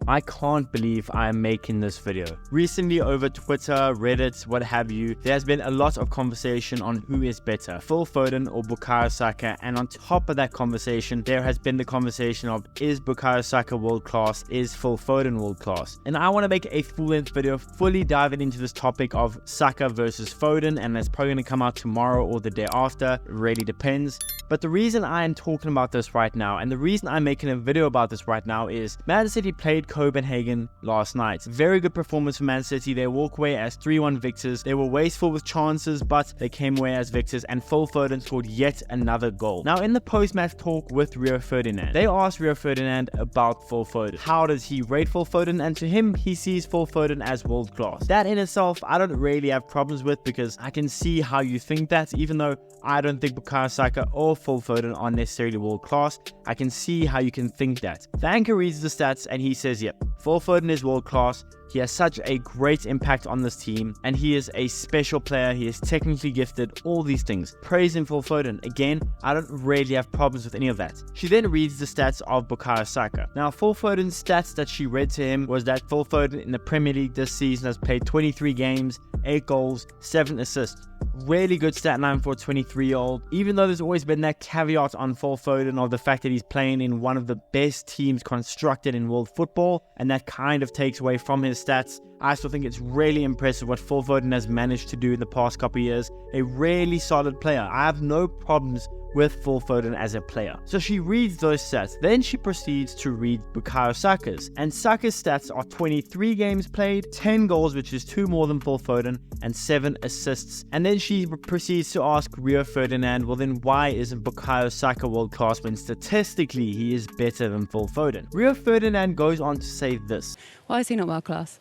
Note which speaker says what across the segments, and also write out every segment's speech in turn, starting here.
Speaker 1: I can't believe I am making this video. Recently over Twitter, Reddit, what have you, there has been a lot of conversation on who is better, Phil Foden or Bukayo Saka, and on top of that conversation, there has been the conversation of, is Bukayo Saka world class, is Phil Foden world class? And I want to make a full-length video fully diving into this topic of Saka versus Foden, and that's probably going to come out tomorrow or the day after, it really depends. But the reason I am talking about this right now, and the reason I'm making a video about this right now, is Man City played Copenhagen last night. Very good performance for Man City. They walk away as 3-1 victors. They were wasteful with chances, but they came away as victors, and Phil Foden scored yet another goal. Now, in the post-match talk with Rio Ferdinand, they asked Rio Ferdinand about Phil Foden. How does he rate Phil Foden? And to him, he sees Phil Foden as world class. That in itself, I don't really have problems with, because I can see how you think that, even though I don't think Bukayo Saka or Phil Foden are necessarily world class. I can see how you can think that. The anchor reads the stats and he says, yep, Phil Foden is world class. He has such a great impact on this team, and he is a special player. He is technically gifted, all these things. Praising Phil Foden. Again, I don't really have problems with any of that. She then reads the stats of Bukayo Saka. Now, Phil Foden's stats that she read to him was that Phil Foden in the Premier League this season has played 23 games, 8 goals, 7 assists. Really good stat line for a 23-year-old, even though there's always been that caveat on Phil Foden of the fact that he's playing in one of the best teams constructed in world football, and that kind of takes away from his stats. I still think it's really impressive what Phil Foden has managed to do in the past couple of years. A really solid player. I have no problems with Phil Foden as a player. So she reads those stats. Then she proceeds to read Bukayo Saka's. And Saka's stats are 23 games played, 10 goals, which is 2 more than Phil Foden, and 7 assists. And then she proceeds to ask Rio Ferdinand, well then why isn't Bukayo Saka world class when statistically he is better than Phil Foden? Rio Ferdinand goes on to say this.
Speaker 2: Why is he not world class?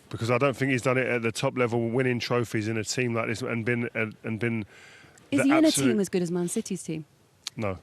Speaker 3: Because I don't think he's done it at the top level, winning trophies in a team like this and been.
Speaker 2: Is he in a team as good as Man City's team?
Speaker 3: No.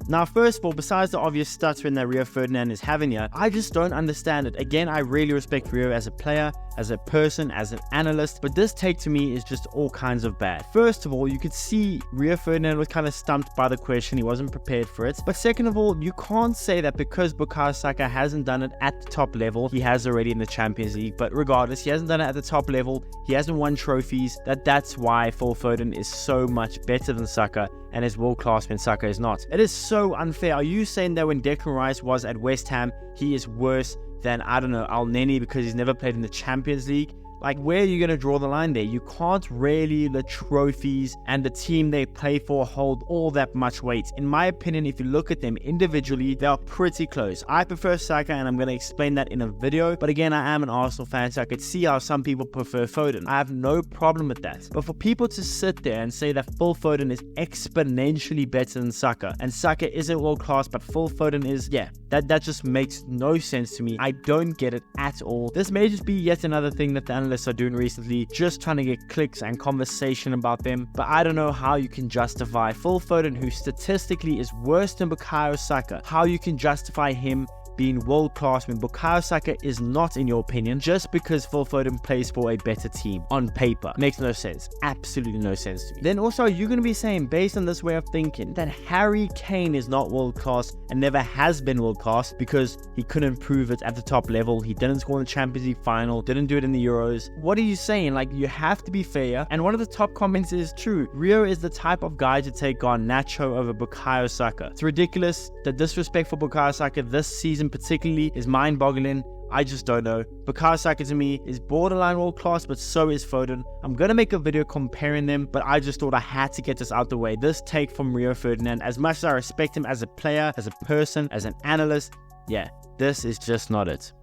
Speaker 1: Now, first of all, besides the obvious stuttering that Rio Ferdinand is having here, I just don't understand it. Again, I really respect Rio as a player, as a person, as an analyst, but this take to me is just all kinds of bad. First of all, you could see Rio Ferdinand was kind of stumped by the question. He wasn't prepared for it. But second of all, you can't say that because Bukayo Saka hasn't done it at the top level, he has already in the Champions League, but regardless, he hasn't done it at the top level, he hasn't won trophies, that's why Phil Foden is so much better than Saka and is world class when Saka is not. It is so unfair. Are you saying that when Declan Rice was at West Ham, he is worse than, I don't know, Al Neni because he's never played in the Champions League? Like, where are you going to draw the line there? You can't really let trophies and the team they play for hold all that much weight. In my opinion, if you look at them individually, they are pretty close. I prefer Saka, and I'm going to explain that in a video. But again, I am an Arsenal fan, so I could see how some people prefer Foden. I have no problem with that. But for people to sit there and say that Phil Foden is exponentially better than Saka, and Saka isn't world class, but Phil Foden is, yeah, that just makes no sense to me. I don't get it at all. This may just be yet another thing that the analysts are doing recently, just trying to get clicks and conversation about them, but I don't know how you can justify Phil Foden, who statistically is worse than Bukayo Saka, how you can justify him being world class when Bukayo Saka is not, in your opinion, just because Phil Foden plays for a better team on paper. Makes no sense. Absolutely no sense to me. Then also, you're going to be saying, based on this way of thinking, that Harry Kane is not world class and never has been world class because he couldn't prove it at the top level. He didn't score in the Champions League final, didn't do it in the Euros. What are you saying? Like, you have to be fair. And one of the top comments is true. Rio is the type of guy to take on Nacho over Bukayo Saka. It's ridiculous. The disrespect for Bukayo Saka this season particularly is mind-boggling. I just don't know. Bukayo Saka to me is borderline world class, but so is Foden. I'm gonna make a video comparing them, but I just thought I had to get this out the way. This take from Rio Ferdinand, as much as I respect him as a player, as a person, as an analyst, yeah, this is just not it.